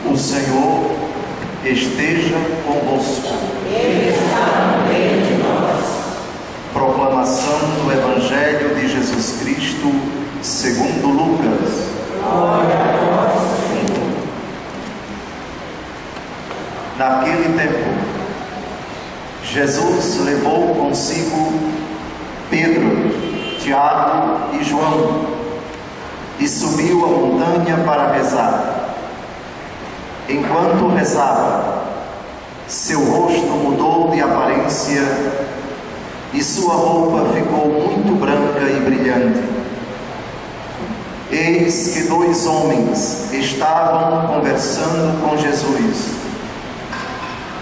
O Senhor esteja convosco. Ele está no meio de nós. Proclamação do Evangelho de Jesus Cristo segundo Lucas. Glória a vós, Senhor. Naquele tempo, Jesus levou consigo Pedro, Tiago e João e subiu a montanha para rezar. Enquanto rezava, seu rosto mudou de aparência e sua roupa ficou muito branca e brilhante. Eis que dois homens estavam conversando com Jesus.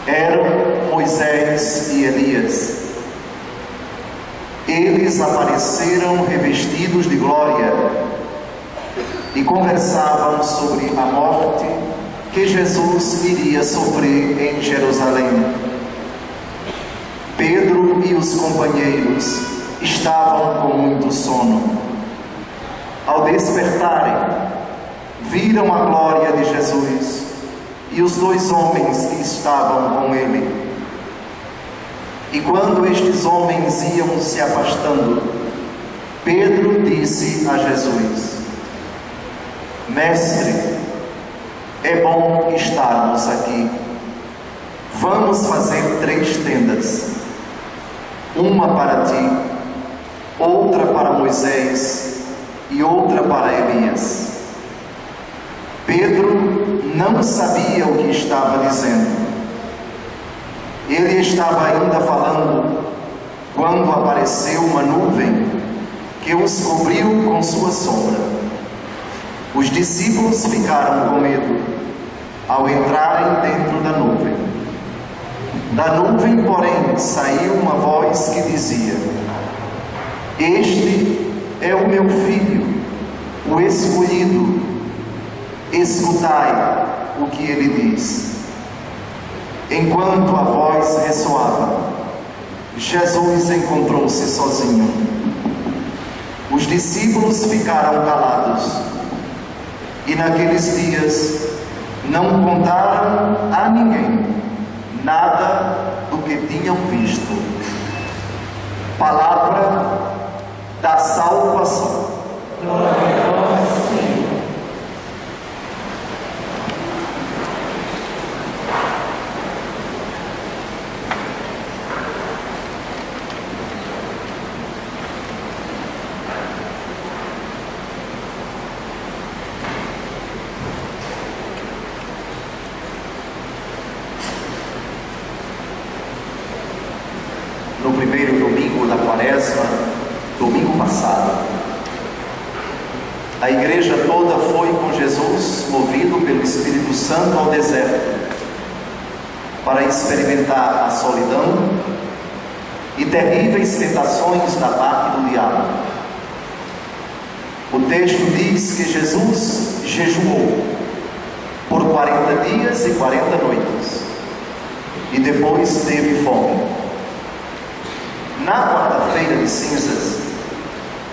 Eram Moisés e Elias. Eles apareceram revestidos de glória e conversavam sobre a morte que Jesus iria sofrer em Jerusalém. Pedro e os companheiros estavam com muito sono. Ao despertarem, viram a glória de Jesus e os dois homens que estavam com ele. E quando estes homens iam se afastando, Pedro disse a Jesus: Mestre, é bom estarmos aqui. Vamos fazer 3 tendas, uma para ti, outra para Moisés e outra para Elias. Pedro não sabia o que estava dizendo. Ele estava ainda falando quando apareceu uma nuvem que os cobriu com sua sombra. Os discípulos ficaram com medo ao entrarem dentro da nuvem. Da nuvem, porém, saiu uma voz que dizia: Este é o meu filho, o escolhido. Escutai o que ele diz. Enquanto a voz ressoava, Jesus encontrou-se sozinho. Os discípulos ficaram calados e naqueles dias não contaram a ninguém nada do que tinham visto. Palavra da salvação. Glória a vós, Senhor. No primeiro domingo da Quaresma, domingo passado, a igreja toda foi com Jesus, movido pelo Espírito Santo, ao deserto, para experimentar a solidão e terríveis tentações da parte do diabo. O texto diz que Jesus jejuou por 40 dias e 40 noites e depois teve fome. Na quarta-feira de cinzas,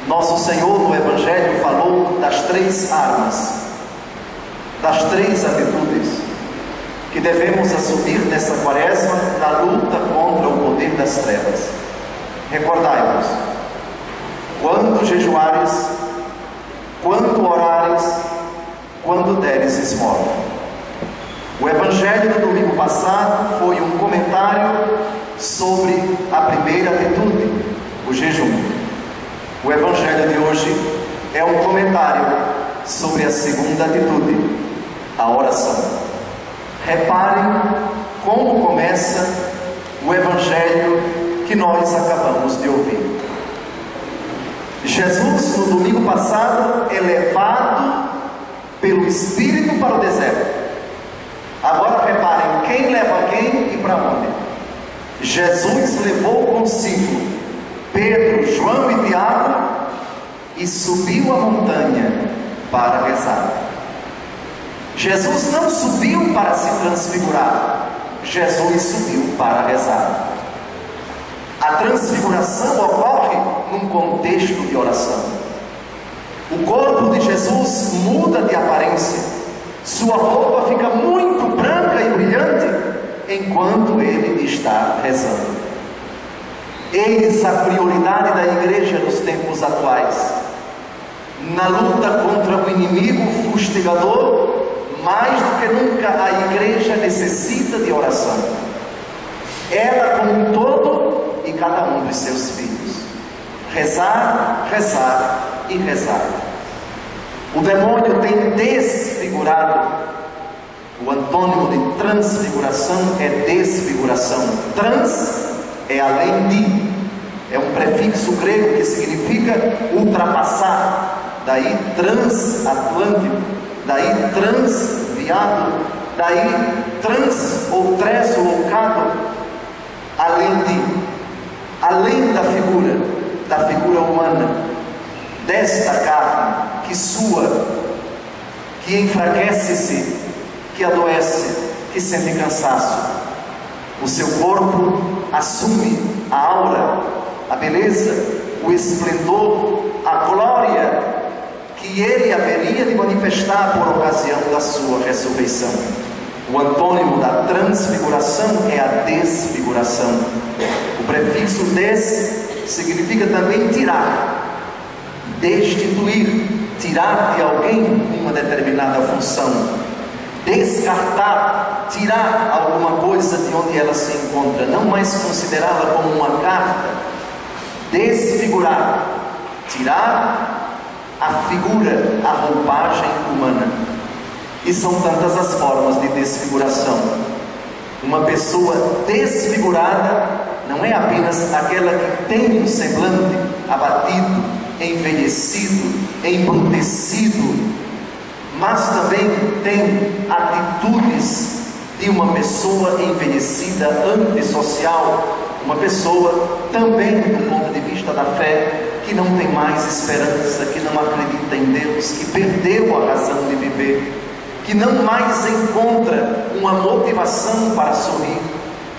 nosso Senhor no Evangelho falou das 3 armas, das 3 atitudes que devemos assumir nesta Quaresma na luta contra o poder das trevas. Recordai-vos: quando jejuares, quando orares, quando deres esmola. O Evangelho do domingo passado foi um comentário sobre a primeira atitude, o jejum. O Evangelho de hoje é um comentário sobre a segunda atitude, a oração. Reparem como começa o Evangelho que nós acabamos de ouvir. Jesus, no domingo passado, é levado pelo Espírito para o deserto. Agora reparem quem leva quem e para onde. Jesus levou consigo Pedro, João e Tiago e subiu a montanha para rezar. Jesus não subiu para se transfigurar, Jesus subiu para rezar. A transfiguração ocorre num contexto de oração. O corpo de Jesus muda de aparência, Sua roupa fica muito branca e brilhante enquanto ele está rezando. Eis a prioridade da igreja nos tempos atuais. Na luta contra o inimigo fustigador, mais do que nunca a igreja necessita de oração. Ela como um todo e cada um dos seus filhos. Rezar, rezar e rezar. O demônio tem desfigurado. O antônimo de transfiguração é desfiguração. Trans é além de. É um prefixo grego que significa ultrapassar. Daí transatlântico. Daí transviado. Daí trans ou translocado. Além da figura humana, desta carne que sua, que enfraquece-se, que adoece, que sente cansaço. O seu corpo assume a aura, a beleza, o esplendor, a glória que ele haveria de manifestar por ocasião da sua ressurreição. O antônimo da transfiguração é a desfiguração. O prefixo des significa também tirar, destituir, tirar de alguém uma determinada função, descartar, tirar alguma coisa de onde ela se encontra, não mais considerá-la como uma carta. Desfigurar, tirar a figura, a roupagem humana. E são tantas as formas de desfiguração. Uma pessoa desfigurada não é apenas aquela que tem um semblante abatido, envelhecido, embrutecido, mas também tem atitudes de uma pessoa envelhecida, antissocial, uma pessoa também, do ponto de vista da fé, que não tem mais esperança, que não acredita em Deus, que perdeu a razão de viver, que não mais encontra uma motivação para sorrir,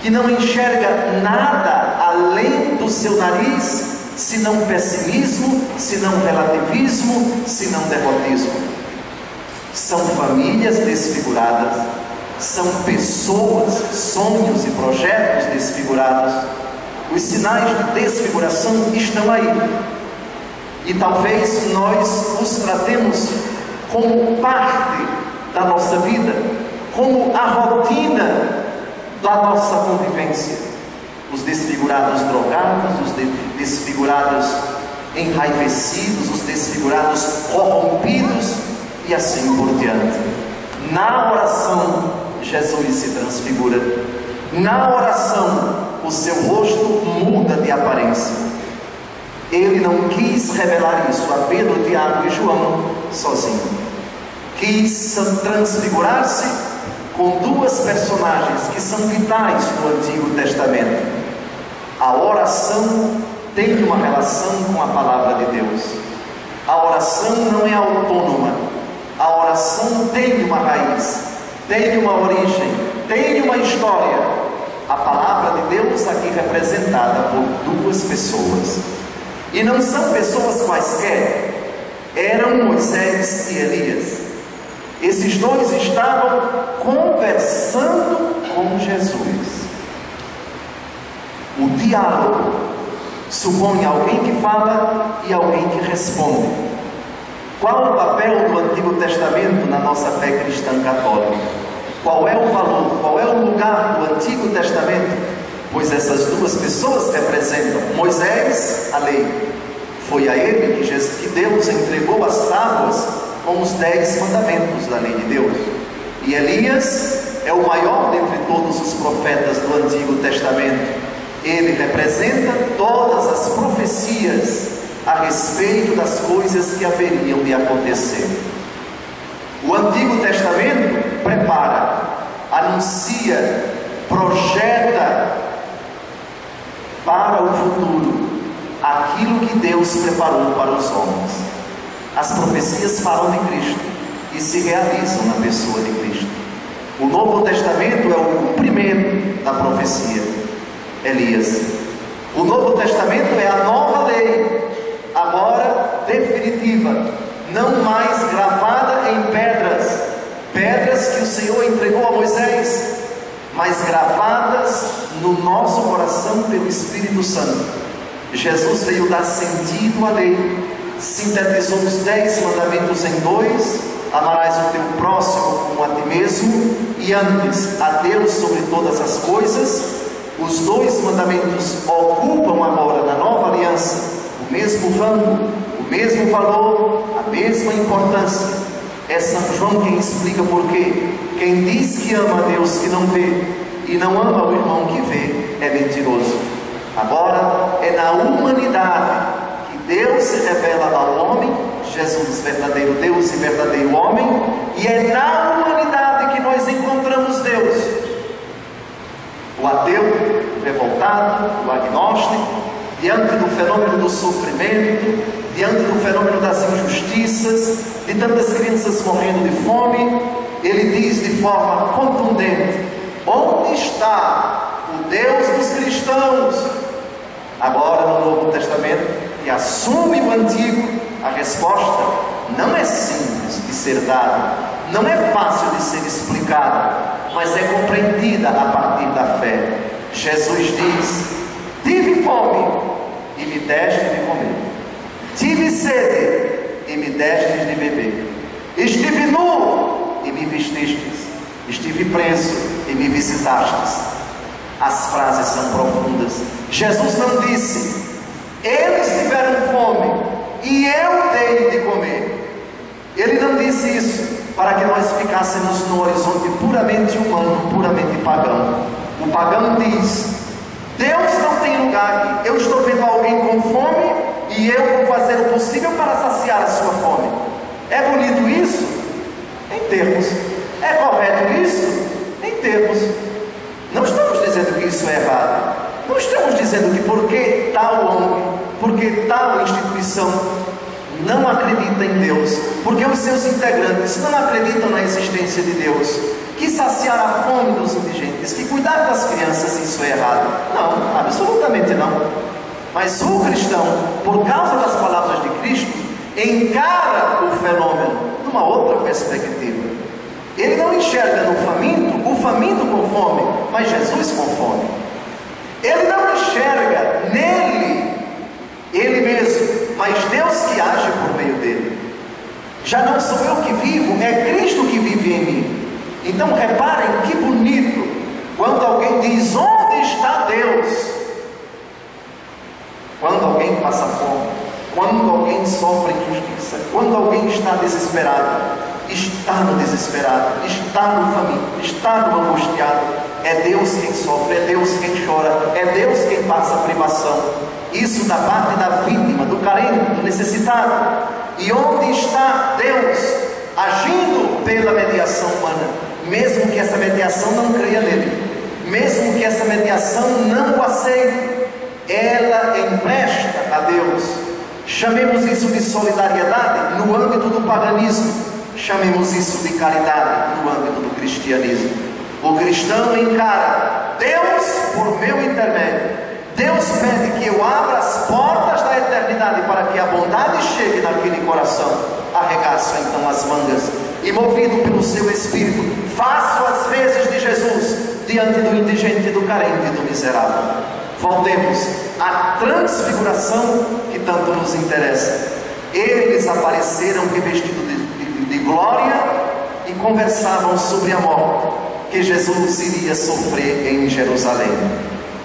que não enxerga nada além do seu nariz, senão pessimismo, senão relativismo, senão derrotismo. São famílias desfiguradas, são pessoas, sonhos e projetos desfigurados. Os sinais de desfiguração estão aí, e talvez nós os tratemos como parte da nossa vida, como a rotina da nossa convivência. Os desfigurados drogados, os desfigurados enraivecidos, os desfigurados corrompidos e assim por diante. Na oração, Jesus se transfigura. Na oração, o seu rosto muda de aparência. Ele não quis revelar isso a Pedro, Tiago e João sozinho. Quis transfigurar-se com duas personagens que são vitais no Antigo Testamento. A oração tem uma relação com a palavra de Deus. A oração não é autônoma. A oração tem uma raiz, tem uma origem, tem uma história. A palavra de Deus aqui representada por duas pessoas. E não são pessoas quaisquer. Eram Moisés e Elias. Esses dois estavam conversando com Jesus. O diálogo supõe alguém que fala e alguém que responde. Qual o papel do Antigo Testamento na nossa fé cristã católica? Qual é o valor, qual é o lugar do Antigo Testamento? Pois essas duas pessoas representam Moisés, a lei. Foi a ele que Deus entregou as tábuas com os 10 mandamentos da lei de Deus. E Elias é o maior dentre todos os profetas do Antigo Testamento. Ele representa todas as profecias a respeito das coisas que haveriam de acontecer. O Antigo Testamento prepara, anuncia, projeta para o futuro aquilo que Deus preparou para os homens. As profecias falam de Cristo e se realizam na pessoa de Cristo. O Novo Testamento é o cumprimento da profecia. Elias. O Novo Testamento é a nova lei, agora definitiva, não mais gravada em pedras Senhor entregou a Moisés, mas gravadas no nosso coração pelo Espírito Santo. Jesus veio dar sentido à lei, sintetizou os 10 mandamentos em 2: amarás o teu próximo como a ti mesmo, e antes a Deus sobre todas as coisas. Os 2 mandamentos ocupam agora na nova aliança o mesmo rango, o mesmo valor, a mesma importância. É São João quem explica por quê. Quem diz que ama a Deus que não vê e não ama o irmão que vê é mentiroso. Agora é na humanidade que Deus se revela ao homem, Jesus, verdadeiro Deus e verdadeiro homem, e é na humanidade que nós encontramos Deus. O ateu, o revoltado, o agnóstico, diante do fenômeno do sofrimento, diante do fenômeno das injustiças, de tantas crianças morrendo de fome, ele diz de forma contundente: onde está o Deus dos cristãos? Agora, no Novo Testamento, que assume o Antigo, a resposta não é simples de ser dada, não é fácil de ser explicada, mas é compreendida a partir da fé. Jesus diz: tive fome e me deste de comer, tive sede e me deste de beber, estive nu e me vestistes, estive preso e me visitastes. As frases são profundas. Jesus não disse: eles tiveram fome e eu dei de comer. Ele não disse isso para que nós ficássemos no horizonte puramente humano, puramente pagão. O pagão diz: Deus não tem lugar aqui. Eu estou vendo alguém com fome e eu vou fazer o possível para saciar a sua fome. É bonito isso? Em termos. É correto isso? Em termos. Não estamos dizendo que isso é errado. Não estamos dizendo que porque tal homem, porque tal instituição não acredita em Deus, porque os seus integrantes não acreditam na existência de Deus, que saciar a fome dos indigentes, que cuidar das crianças, isso é errado. Não, absolutamente não. Mas o cristão, por causa das palavras de Cristo, encara o fenômeno numa outra perspectiva. Ele não enxerga no faminto, o faminto com fome, mas Jesus com fome. Ele não enxerga nele, ele mesmo, mas Deus que age por meio dele. Já não sou eu que vivo, é Cristo que vive em mim. Então reparem que bonito, quando alguém diz: onde está Deus? Quando alguém passa fome, quando alguém sofre injustiça, quando alguém está desesperado, está no desesperado, está no faminto, está no angustiado, é Deus quem sofre, é Deus quem chora, é Deus quem passa a privação. Isso da parte da vítima, do carente, do necessitado. E onde está Deus agindo pela mediação humana, mesmo que essa mediação não creia nele, mesmo que essa mediação não o aceite, ela empresta a Deus. Chamemos isso de solidariedade no âmbito do paganismo, chamemos isso de caridade no âmbito do cristianismo. O cristão encara Deus por meu intermédio. Deus pede que eu abra as portas da eternidade para que a bondade chegue naquele coração. Arregaço então as mangas e, movido pelo seu Espírito, faço as vezes de Jesus diante do indigente, do carente e do miserável. Voltemos à transfiguração que tanto nos interessa. Eles apareceram revestidos de glória e conversavam sobre a morte que Jesus iria sofrer em Jerusalém.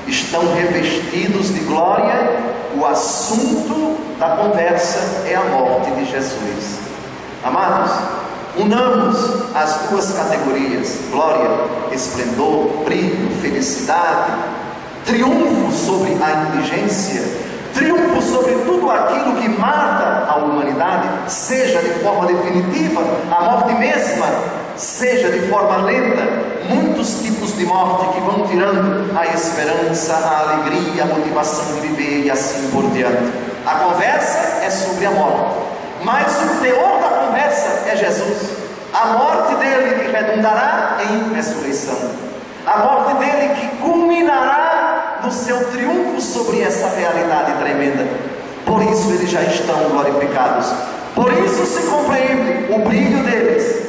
Estão revestidos de glória. O assunto da conversa é a morte de Jesus. Amados, unamos as duas categorias: glória, esplendor, brilho, felicidade, triunfo sobre a indigência, triunfo sobre tudo aquilo que mata a humanidade, seja de forma definitiva, a morte mesma, seja de forma lenta, muitos tipos de morte que vão tirando a esperança, a alegria, a motivação de viver e assim por diante. A conversa é sobre a morte, mas o teor da conversa é Jesus. A morte dele que redundará em ressurreição, a morte dele que culminará no seu triunfo sobre essa realidade tremenda. Por isso eles já estão glorificados. Por isso se compreende o brilho deles,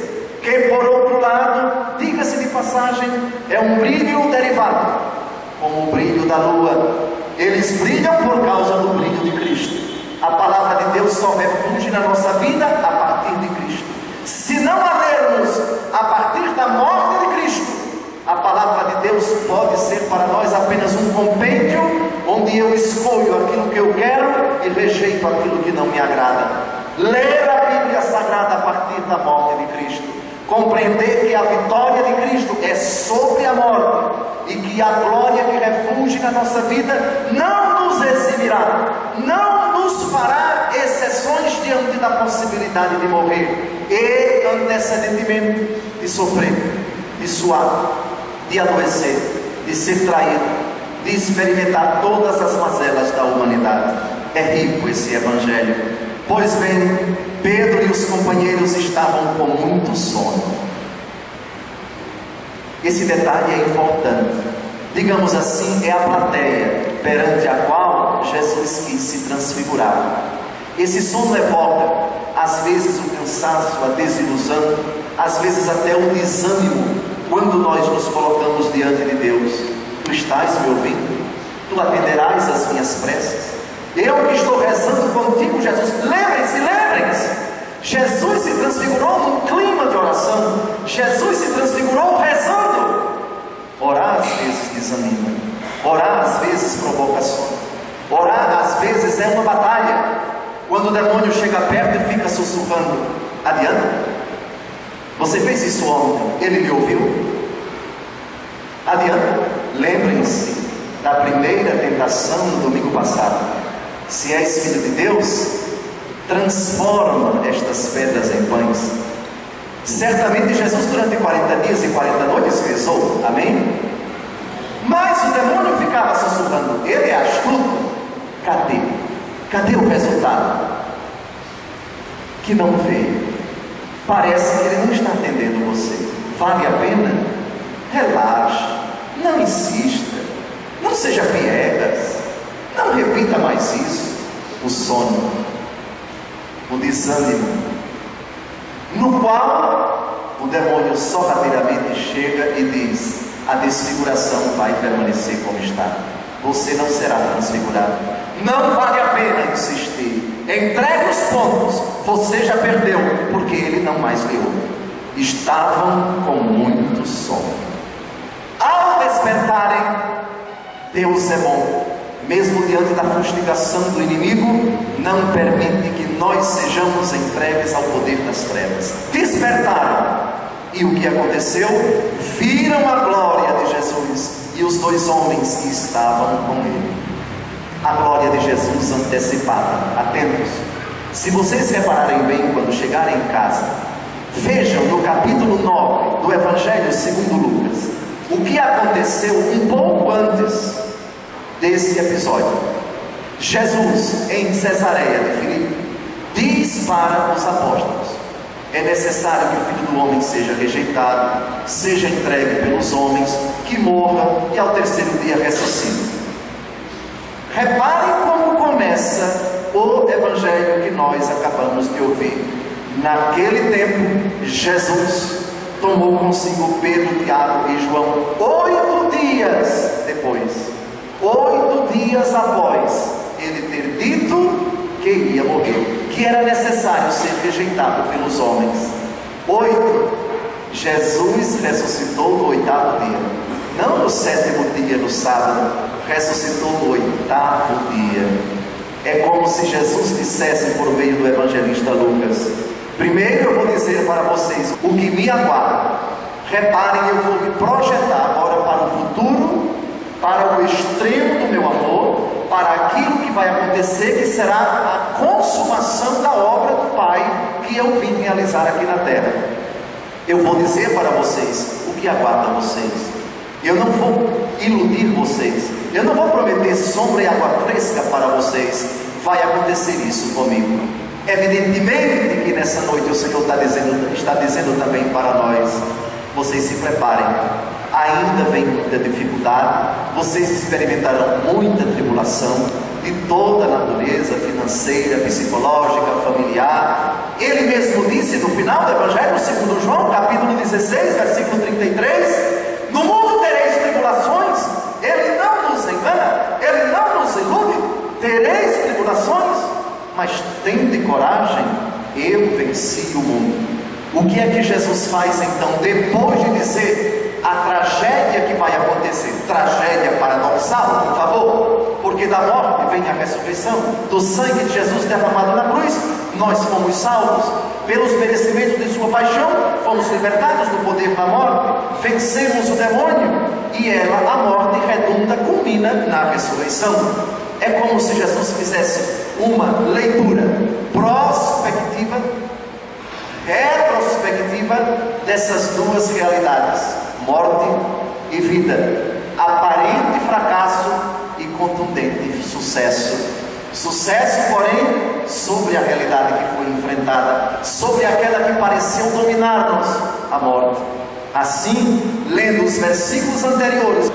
que por outro lado, diga-se de passagem, é um brilho derivado, como o brilho da lua. Eles brilham por causa do brilho de Cristo. A palavra de Deus só refugia na nossa vida a partir de Cristo. Se não a lermos a partir da morte de Cristo, a palavra de Deus pode ser para nós apenas um compêndio, onde eu escolho aquilo que eu quero e rejeito aquilo que não me agrada. Ler a Bíblia Sagrada a partir da morte de Cristo, compreender que a vitória de Cristo é sobre a morte e que a glória que refugia na nossa vida não nos eximirá, não nos fará exceções diante da possibilidade de morrer e antecedentemente de sofrer, de suar, de adoecer, de ser traído, de experimentar todas as mazelas da humanidade. É rico esse Evangelho. Pois bem, Pedro e os companheiros estavam com muito sono. Esse detalhe é importante. Digamos assim, é a plateia perante a qual Jesus quis se transfigurar. Esse sono evoca, às vezes, o cansaço, a desilusão, às vezes até o desânimo, quando nós nos colocamos diante de Deus. Tu estás me ouvindo? Tu atenderás às minhas preces? Eu que estou rezando contigo, Jesus. Lembrem-se, Jesus se transfigurou num clima de oração. Jesus se transfigurou rezando. Orar às vezes desanima, orar às vezes provoca sono, orar às vezes é uma batalha. Quando o demônio chega perto e fica sussurrando: adianta, você fez isso ontem, ele me ouviu? Adianta. Lembrem-se da primeira tentação no domingo passado: se és filho de Deus, transforma estas pedras em pães. Certamente Jesus durante 40 dias e 40 noites rezou, amém? Mas o demônio ficava sussurrando. Ele é astuto. Cadê o resultado? Que não veio. Parece que ele não está atendendo você. Vale a pena? Relaxe, não insista, não seja piegas, não repita mais isso. O sono, o desânimo, no qual o demônio sorrateiramente chega e diz: a desfiguração vai permanecer como está, você não será transfigurado, não vale a pena insistir, entregue os pontos, você já perdeu, porque ele não mais lhe ouve. Estavam com muito sono. Ao despertarem, Deus é bom. Mesmo diante da fustigação do inimigo, não permite que nós sejamos entregues ao poder das trevas. Despertaram, e o que aconteceu? Viram a glória de Jesus e os dois homens que estavam com ele. A glória de Jesus antecipada. Atentos, se vocês repararem bem quando chegarem em casa, vejam no capítulo 9 do Evangelho segundo Lucas, o que aconteceu um pouco antes desse episódio. Jesus, em Cesareia de Filipe, diz para os apóstolos: é necessário que o Filho do Homem seja rejeitado, seja entregue pelos homens, que morra e ao terceiro dia ressuscite. Reparem como começa o Evangelho que nós acabamos de ouvir. Naquele tempo, Jesus tomou consigo Pedro, Tiago e João, 8 dias depois, 8 dias após ele ter dito que iria morrer, que era necessário ser rejeitado pelos homens. 8. Jesus ressuscitou no 8º dia, não no 7º dia, no sábado. Ressuscitou no 8º dia. É como se Jesus dissesse por meio do evangelista Lucas: primeiro eu vou dizer para vocês o que me aguarda. Reparem, eu vou me projetar agora para o futuro, para o extremo do meu amor, para aquilo que vai acontecer, que será a consumação da obra do Pai que eu vim realizar aqui na terra. Eu vou dizer para vocês o que aguarda vocês. Eu não vou iludir vocês, eu não vou prometer sombra e água fresca para vocês. Vai acontecer isso comigo. Evidentemente que nessa noite o Senhor está dizendo também para nós: vocês se preparem, a ainda vem muita dificuldade, vocês experimentarão muita tribulação de toda a natureza, financeira, psicológica, familiar. Ele mesmo disse no final do Evangelho segundo João, capítulo 16, versículo 33, no mundo tereis tribulações. Ele não nos engana, ele não nos ilude. Tereis tribulações, mas tende coragem, eu venci o mundo. O que é que Jesus faz então, depois de dizer a tragédia que vai acontecer? Tragédia para não salvo, por favor, porque da morte vem a ressurreição. Do sangue de Jesus derramado na cruz, nós fomos salvos. Pelos merecimentos de sua paixão, fomos libertados do poder da morte, vencemos o demônio, e ela, a morte, redunda, culmina na ressurreição. É como se Jesus fizesse uma leitura prospectiva, retrospectiva dessas duas realidades, morte e vida, aparente fracasso e contundente sucesso. Sucesso, porém, sobre a realidade que foi enfrentada, sobre aquela que pareceu dominar-nos, a morte. Assim, lendo os versículos anteriores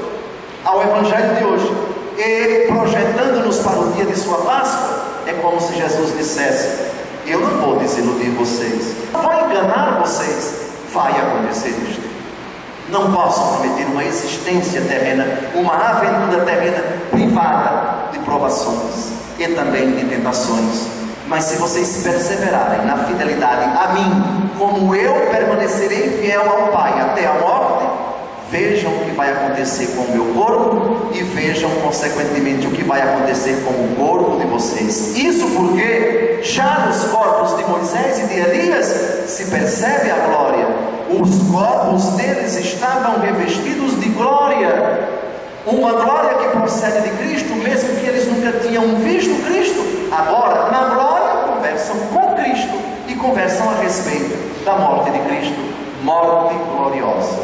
ao Evangelho de hoje e projetando-nos para o dia de sua Páscoa, é como se Jesus dissesse: eu não vou desiludir vocês, não vou enganar vocês, vai acontecer isto. Não posso prometer uma existência terrena, uma aventura terrena privada de provações e também de tentações. Mas se vocês perseverarem na fidelidade a mim, como eu permanecerei fiel ao Pai até a morte, vejam o que vai acontecer com o meu corpo e vejam consequentemente o que vai acontecer com o corpo de vocês. Isso porque já nos corpos de Moisés e de Elias se percebe a glória. Os corpos deles estavam revestidos de glória, uma glória que procede de Cristo, mesmo que eles nunca tinham visto Cristo. Agora, na glória, conversam com Cristo e conversam a respeito da morte de Cristo, morte gloriosa.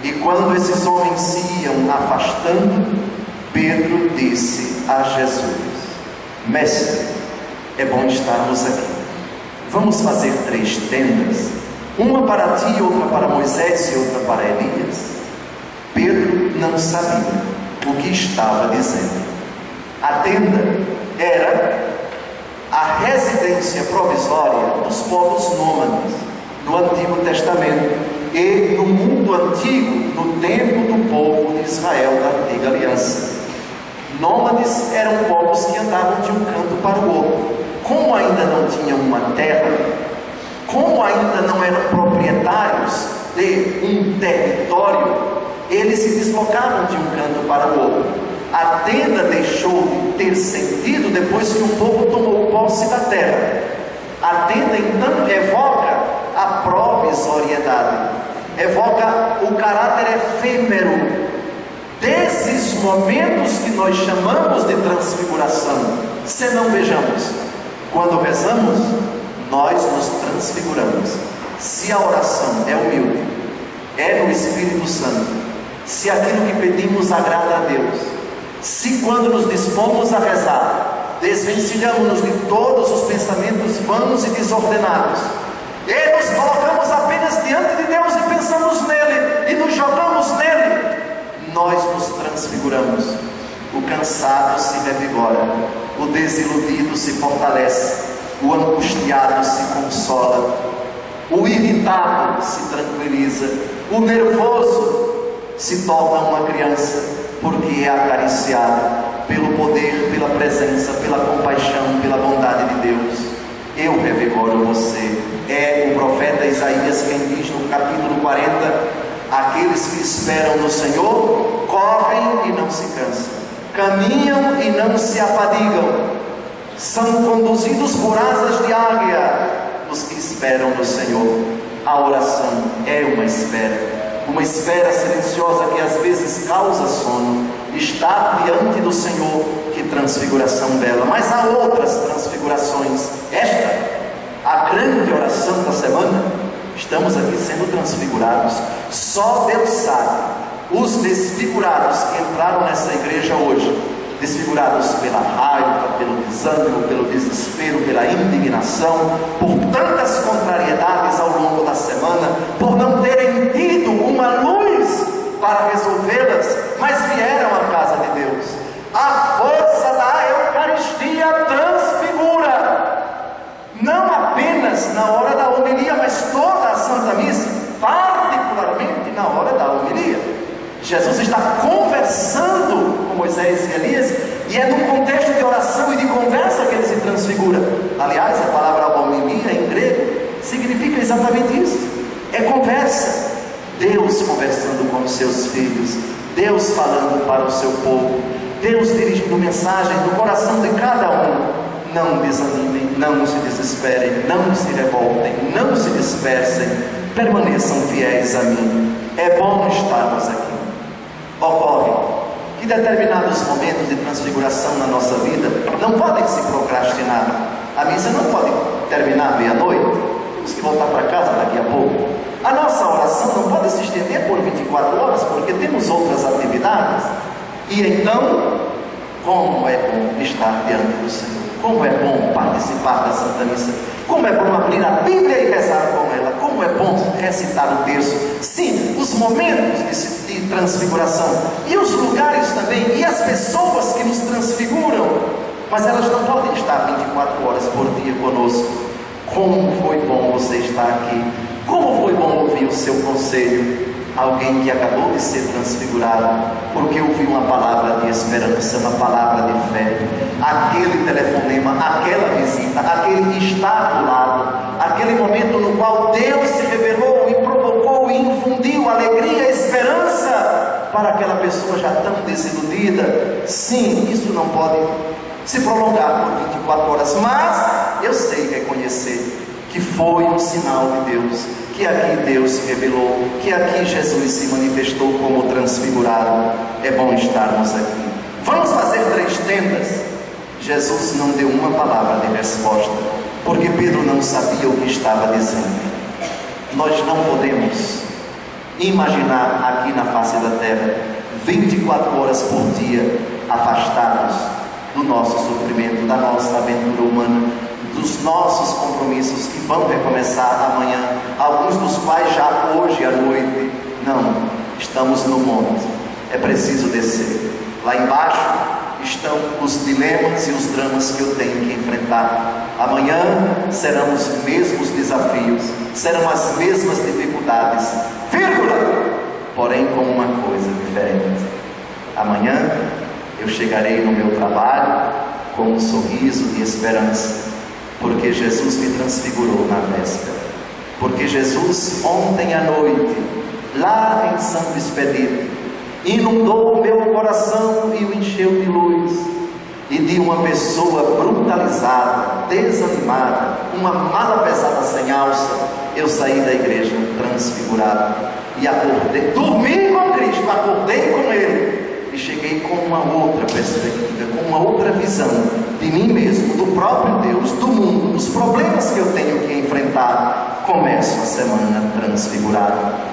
E quando esses homens se iam afastando, Pedro disse a Jesus: Mestre, é bom estarmos aqui. Vamos fazer 3 tendas, uma para ti, outra para Moisés e outra para Elias. Pedro não sabia o que estava dizendo. A tenda era a residência provisória dos povos nômades no Antigo Testamento e no mundo antigo, no tempo do povo de Israel da Antiga Aliança. Nômades eram povos que andavam de um canto para o outro. Como ainda não tinham uma terra, como ainda não eram proprietários de um território, eles se deslocavam de um canto para o outro. A tenda deixou de ter sentido depois que o povo tomou posse da terra. A tenda então evoca a provisoriedade, evoca o caráter efêmero desses momentos que nós chamamos de transfiguração. Se não vejamos, quando rezamos, nós nos transfiguramos. Se a oração é humilde, é no Espírito Santo, se aquilo que pedimos agrada a Deus, se quando nos dispomos a rezar, desvencilhamos-nos de todos os pensamentos vãos e desordenados, e nos colocamos apenas diante de Deus e pensamos nele, e nos jogamos nele, nós nos transfiguramos. O cansado se revigora, o desiludido se fortalece, o angustiado se consola, o irritado se tranquiliza, o nervoso se torna uma criança, porque é acariciado pelo poder, pela presença, pela compaixão, pela bondade de Deus. Eu revigoro você. É o profeta Isaías quem diz no capítulo 40: aqueles que esperam no Senhor correm e não se cansam, caminham e não se afadigam, são conduzidos por asas de águia os que esperam no Senhor. A oração é uma espera silenciosa que às vezes causa sono. Estar diante do Senhor, que transfiguração bela. Mas há outras transfigurações. Esta, a grande oração da semana. Estamos aqui sendo transfigurados. Só Deus sabe os desfigurados que entraram nessa igreja hoje, desfigurados pela raiva, pelo desânimo, pelo desespero, pela indignação, por tantas contrariedades ao longo da semana, por não terem tido uma luz para aliás, toda a Santa Missa, particularmente na hora da homilia. Jesus está conversando com Moisés e Elias, e é num contexto de oração e de conversa que ele se transfigura. Aliás, a palavra homilia em grego significa exatamente isso, é conversa. Deus conversando com os seus filhos, Deus falando para o seu povo, Deus dirigindo mensagem no coração de cada um. Não desanimem, não se desesperem, não se revoltem, não se dispersem, permaneçam fiéis a mim. É bom estarmos aqui. Ocorre que determinados momentos de transfiguração na nossa vida não podem se procrastinar. A missa não pode terminar meia-noite, temos que voltar para casa daqui a pouco. A nossa oração não pode se estender por 24 horas, porque temos outras atividades. E então, como é bom estar diante do Senhor, como é bom participar da Santa Missa, como é bom abrir a Bíblia e rezar com ela, como é bom recitar o terço. Sim, os momentos de transfiguração, e os lugares também, e as pessoas que nos transfiguram, mas elas não podem estar 24 horas por dia conosco. Como foi bom você estar aqui, como foi bom ouvir o seu conselho. Alguém que acabou de ser transfigurado, porque ouviu uma palavra de esperança, uma palavra de fé, aquele telefonema, aquela visita, aquele estar do lado, aquele momento no qual Deus se revelou e provocou e infundiu alegria e esperança para aquela pessoa já tão desiludida. Sim, isso não pode se prolongar por 24 horas, mas eu sei reconhecer que foi um sinal de Deus, que aqui Deus se revelou, que aqui Jesus se manifestou como transfigurado. É bom estarmos aqui. Vamos fazer 3 tendas. Jesus não deu uma palavra de resposta, porque Pedro não sabia o que estava dizendo. Nós não podemos imaginar aqui na face da terra 24 horas por dia afastados do nosso sofrimento, da nossa aventura humana, dos nossos compromissos que vão recomeçar amanhã, alguns dos quais já hoje à noite. Não, estamos no monte, é preciso descer. Lá embaixo estão os dilemas e os dramas que eu tenho que enfrentar. Amanhã serão os mesmos desafios, serão as mesmas dificuldades, vírgula, porém com uma coisa diferente. Amanhã eu chegarei no meu trabalho com um sorriso de esperança, porque Jesus me transfigurou na véspera, porque Jesus ontem à noite, lá em Santo Expedito, inundou o meu coração e o encheu de luz, e de uma pessoa brutalizada, desanimada, uma mala pesada sem alça, eu saí da igreja transfigurado, e acordei, dormi com Cristo, acordei com Ele, e cheguei com uma outra perspectiva, com uma outra visão de mim mesmo, do próprio Deus, do mundo, dos problemas que eu tenho que enfrentar. Começo a semana transfigurado.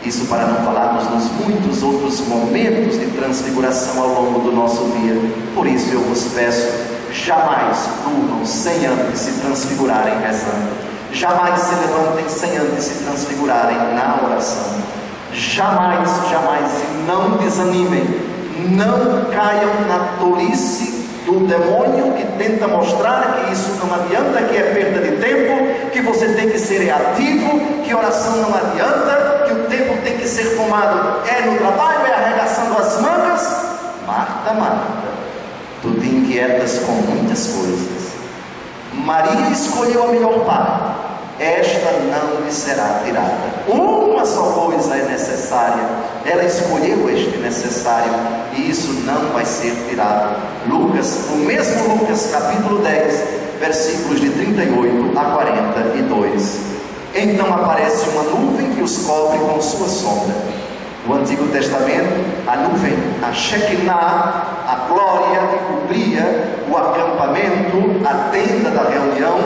Isso para não falarmos nos muitos outros momentos de transfiguração ao longo do nosso dia. Por isso eu vos peço, jamais durmam sem antes se transfigurarem rezando. Jamais se levantem sem antes se transfigurarem na oração. Jamais, jamais, e não desanimem. Não caiam na tolice do demônio que tenta mostrar que isso não adianta, que é perda de tempo, que você tem que ser ativo, que oração não adianta, que o tempo tem que ser tomado no trabalho, arregaçando as mangas. Marta, Marta, tu te inquietas com muitas coisas. Maria escolheu a melhor parte, esta não lhe será tirada. Uma só coisa é necessária, ela escolheu este necessário, e isso não vai ser tirado. Lucas, o mesmo Lucas, capítulo 10, versículos de 38 a 42. Então aparece uma nuvem que os cobre com sua sombra. No Antigo Testamento, a nuvem, a Shekinah, a glória que cobria o acampamento, a tenda da reunião,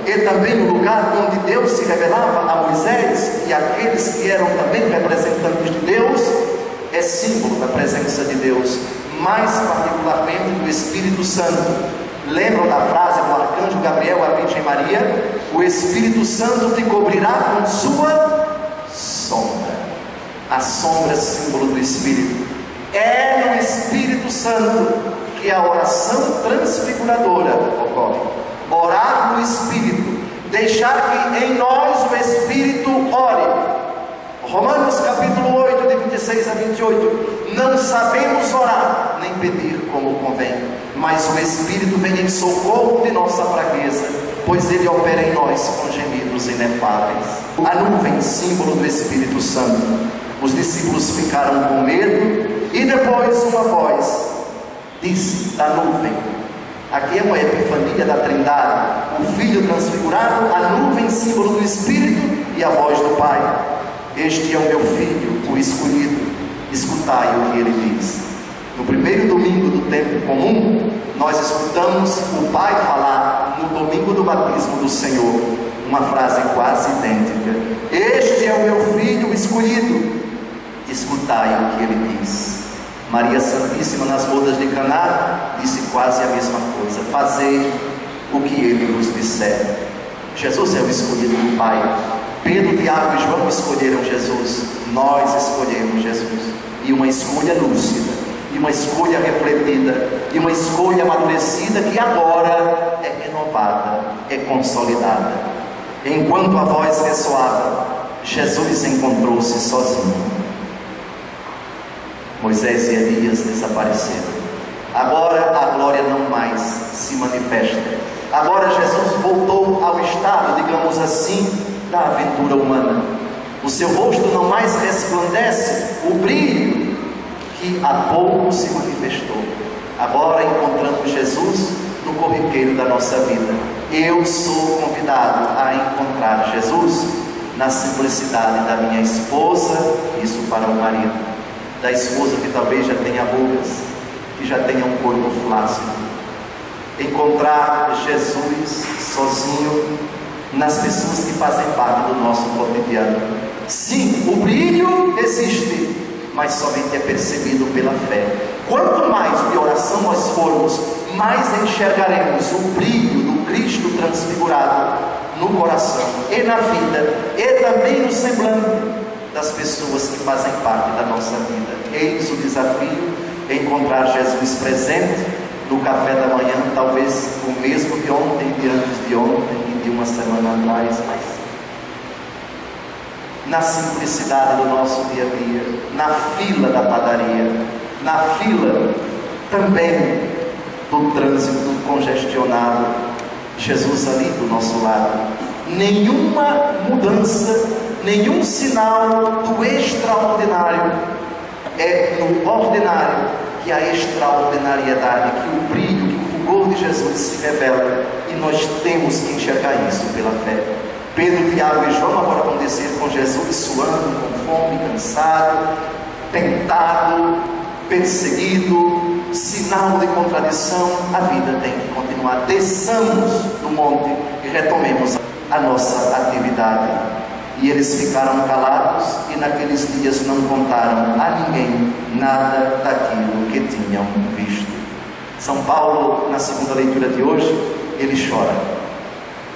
e também o lugar onde Deus se revelava a Moisés e aqueles que eram também representantes de Deus, é símbolo da presença de Deus, mais particularmente do Espírito Santo. Lembram da frase do arcanjo Gabriel à Virgem Maria? O Espírito Santo te cobrirá com sua sombra. A sombra é símbolo do Espírito. É no Espírito Santo que a oração transfiguradora ocorre. Orar no Espírito, deixar que em nós do Espírito, ore. Romanos capítulo 8, de 26 a 28. Não sabemos orar, nem pedir como convém, mas o Espírito vem em socorro de nossa fraqueza, pois Ele opera em nós com gemidos inefáveis. A nuvem, símbolo do Espírito Santo. Os discípulos ficaram com medo, e depois uma voz disse da nuvem. Aqui é uma epifania da Trindade, o Filho transfigurado, a nuvem, símbolo do Espírito, e a voz do Pai. Este é o meu Filho, o escolhido, escutai o que ele diz. No primeiro domingo do tempo comum, nós escutamos o Pai falar no domingo do batismo do Senhor, uma frase quase idêntica: este é o meu Filho, o escolhido, escutai o que ele diz. Maria Santíssima, nas bodas de Caná, disse quase a mesma coisa: fazei o que ele vos disser. Jesus é o escolhido do Pai. Pedro, Tiago e João escolheram Jesus. Nós escolhemos Jesus. E uma escolha lúcida, e uma escolha refletida, e uma escolha amadurecida, que agora é renovada, é consolidada. Enquanto a voz ressoava, Jesus encontrou-se sozinho. Moisés e Elias desapareceram. Agora a glória não mais se manifesta. Agora Jesus voltou ao estado, digamos assim, da aventura humana. O seu rosto não mais resplandece o brilho que há pouco se manifestou. Agora encontramos Jesus no corriqueiro da nossa vida. Eu sou convidado a encontrar Jesus na simplicidade da minha esposa, isso para o marido, da esposa que talvez já tenha rugas, que já tenha um corpo flácido. Encontrar Jesus sozinho nas pessoas que fazem parte do nosso cotidiano. Sim, o brilho existe, mas somente é percebido pela fé. Quanto mais de oração nós formos, mais enxergaremos o brilho do Cristo transfigurado no coração e na vida, e também no semblante das pessoas que fazem parte da nossa vida. Eis o desafio: encontrar Jesus presente no café da manhã, talvez o mesmo de ontem, de antes de ontem e de uma semana atrás, mas na simplicidade do nosso dia a dia, na fila da padaria, na fila também do trânsito congestionado, Jesus ali do nosso lado. Nenhuma mudança, nenhum sinal do extraordinário. É no ordinário que a extraordinariedade, que o brilho, que o fulgor de Jesus se revela, e nós temos que enxergar isso pela fé. Pedro, Tiago e João agora vão descer com Jesus, suando, com fome, cansado, tentado, perseguido, sinal de contradição. A vida tem que continuar. Desçamos do monte e retomemos a nossa atividade. E eles ficaram calados, e naqueles dias não contaram a ninguém nada daquilo que tinham visto. São Paulo, na segunda leitura de hoje, ele chora.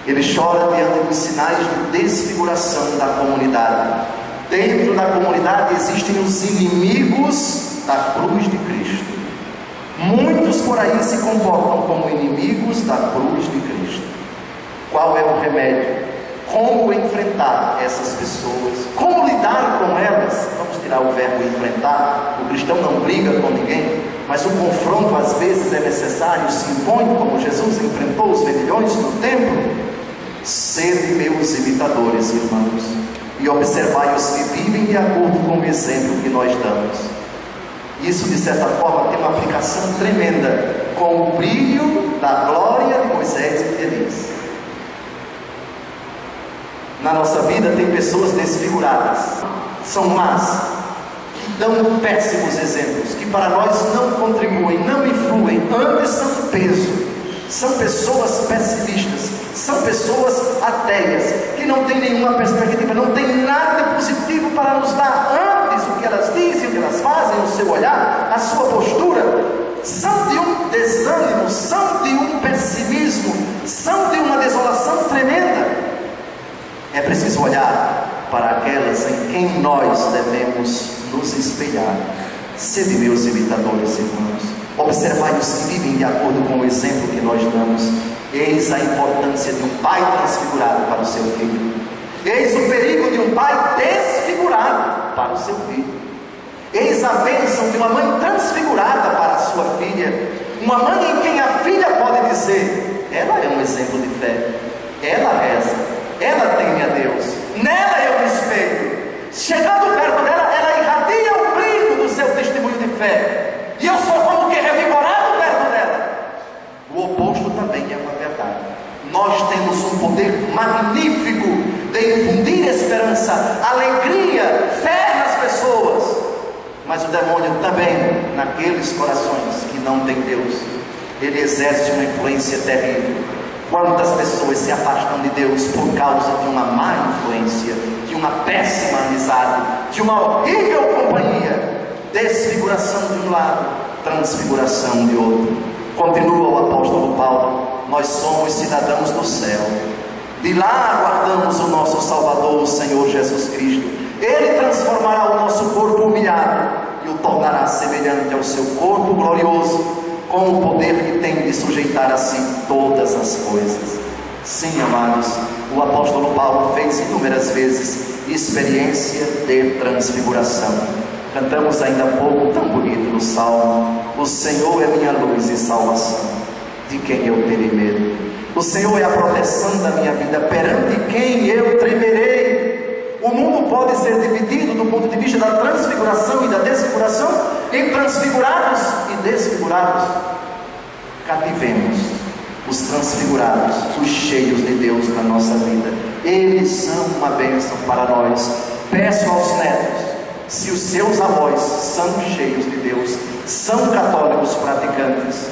Ele chora diante dos sinais de desfiguração da comunidade. Dentro da comunidade existem os inimigos da cruz de Cristo. Muitos por aí se comportam como inimigos da cruz de Cristo. Qual é o remédio? Como enfrentar essas pessoas? Como lidar com elas? Vamos tirar o verbo enfrentar. O cristão não briga com ninguém, mas o confronto às vezes é necessário, se impõe, como Jesus enfrentou os vendilhões no templo. Sede meus imitadores, irmãos, e observai os que vivem de acordo com o exemplo que nós damos. Isso, de certa forma, tem uma aplicação tremenda com o brilho da glória de Moisés e de Elias. Na nossa vida tem pessoas desfiguradas, são más, que dão péssimos exemplos, que para nós não contribuem, não influem, antes são um peso. São pessoas pessimistas, são pessoas ateias, que não têm nenhuma perspectiva, não tem nada de positivo para nos dar. Antes, o que elas dizem, o que elas fazem, o seu olhar, a sua postura, são de um desânimo, são de um pessimismo, são de uma desolação tremenda. É preciso olhar para aquelas em quem nós devemos nos espelhar. Sede meus imitadores, irmãos. Observai os que vivem de acordo com o exemplo que nós damos. Eis a importância de um pai transfigurado para o seu filho. Eis o perigo de um pai desfigurado para o seu filho. Eis a bênção de uma mãe transfigurada para a sua filha. Uma mãe em quem a filha pode dizer: ela é um exemplo de fé, ela reza, ela teme a Deus, nela eu me espelho. Chegando perto dela, ela irradia o brilho do seu testemunho de fé, e eu sou como que revigorado perto dela. O oposto também é uma verdade. Nós temos um poder magnífico de infundir esperança, alegria, fé nas pessoas. Mas o demônio também, naqueles corações que não têm Deus, ele exerce uma influência terrível. Quantas pessoas se afastam de Deus por causa de uma má influência, de uma péssima amizade, de uma horrível companhia? Desfiguração de um lado, transfiguração de outro. Continua o apóstolo Paulo: nós somos cidadãos do céu, de lá aguardamos o nosso Salvador, o Senhor Jesus Cristo. Ele transformará o nosso corpo humilhado e o tornará semelhante ao seu corpo glorioso, com o poder que tem de sujeitar a si todas as coisas. Sim, amados, o apóstolo Paulo fez inúmeras vezes experiência de transfiguração. Cantamos ainda há pouco, tão bonito no Salmo: o Senhor é minha luz e salvação, de quem eu terei medo? O Senhor é a proteção da minha vida, perante quem eu tremerei? O mundo pode ser dividido do ponto de vista da transfiguração e da desfiguração em transfigurados e desfigurados. Cativemos os transfigurados, os cheios de Deus na nossa vida. Eles são uma bênção para nós. Peço aos netos, se os seus avós são cheios de Deus, são católicos praticantes,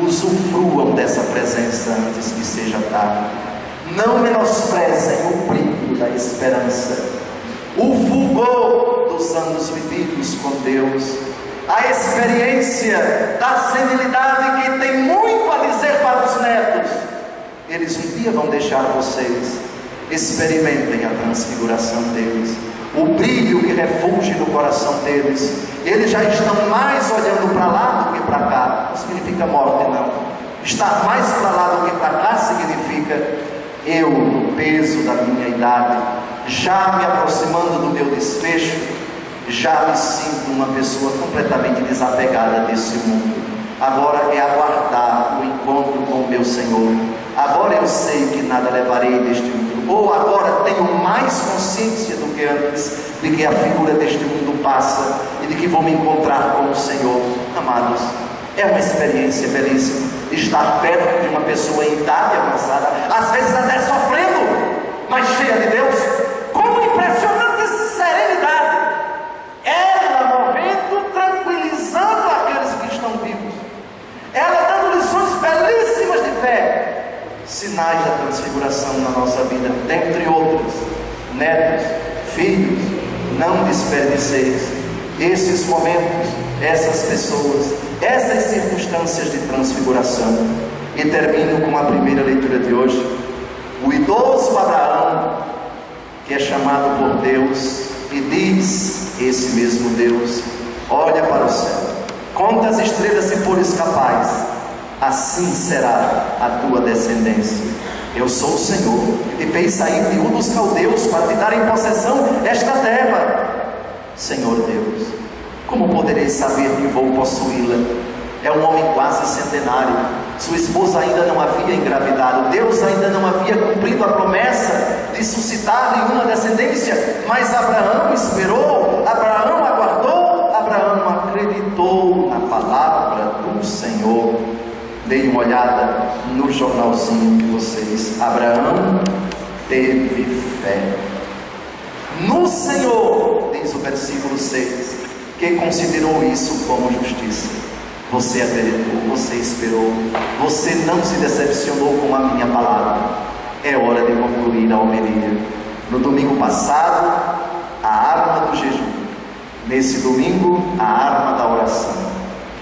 usufruam dessa presença antes que seja tarde. Não menosprezem o brilho da esperança, o fulgor dos anos vividos com Deus, a experiência da senilidade que tem muito a dizer para os netos. Eles um dia vão deixar vocês. Experimentem a transfiguração deles, o brilho que refugie no coração deles. Eles já estão mais olhando para lá do que para cá. Não significa morte, não. Estar mais para lá do que para cá significa: eu, no peso da minha idade, já me aproximando do meu desfecho, já me sinto uma pessoa completamente desapegada desse mundo. Agora é aguardar o encontro com o meu Senhor. Agora eu sei que nada levarei deste mundo, ou agora tenho mais consciência do que antes, de que a figura deste mundo passa e de que vou me encontrar com o Senhor. Amados, é uma experiência belíssima estar perto de uma pessoa em idade avançada, às vezes até sofrendo, mas cheia de Deus, com uma impressionante serenidade, ela morrendo, tranquilizando aqueles que estão vivos, ela dando lições belíssimas de fé, sinais da transfiguração na nossa vida, dentre outros. Netos, filhos, não desperdiceis esses momentos, essas pessoas, essas circunstâncias de transfiguração. E termino com a primeira leitura de hoje. O idoso Abraão, que é chamado por Deus, e diz: esse mesmo Deus olha para o céu, conta as estrelas se fores capaz, assim será a tua descendência. Eu sou o Senhor, que te fez sair de Ur dos Caldeus para te dar em possessão esta terra. Senhor Deus, como poderei saber que vou possuí-la? É um homem quase centenário, sua esposa ainda não havia engravidado, Deus ainda não havia cumprido a promessa de suscitar-lhe uma descendência, mas Abraão esperou, Abraão aguardou, Abraão acreditou na palavra do Senhor. Deem uma olhada no jornalzinho de vocês. Abraão teve fé no Senhor, diz o versículo 6, que considerou isso como justiça. Você acreditou, você esperou, você não se decepcionou com a minha palavra. É hora de concluir a homilia. No domingo passado, a arma do jejum. Nesse domingo, a arma da oração.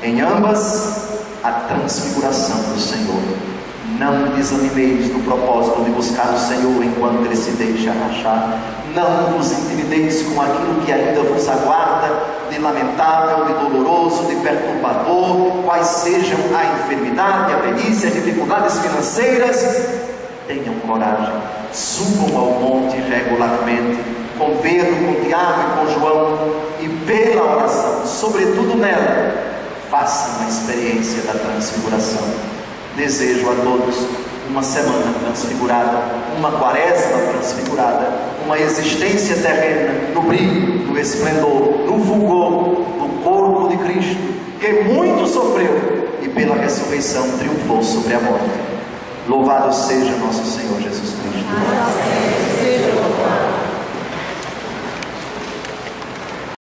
Em ambas, a transfiguração do Senhor. Não desanimeis no propósito de buscar o Senhor enquanto Ele se deixa achar. Não vos intimideis com aquilo que ainda vos aguarda, de lamentável, de doloroso, de perturbador, quais sejam a enfermidade, a velhice, as dificuldades financeiras. tenham coragem, subam ao monte regularmente, com Pedro, com Tiago e com João, e pela oração, sobretudo nela, façam a experiência da transfiguração. Desejo a todos uma semana transfigurada, uma quaresma transfigurada, uma existência terrena no brilho, no esplendor, no fulgor do corpo de Cristo, que muito sofreu e pela ressurreição triunfou sobre a morte. Louvado seja nosso Senhor Jesus Cristo.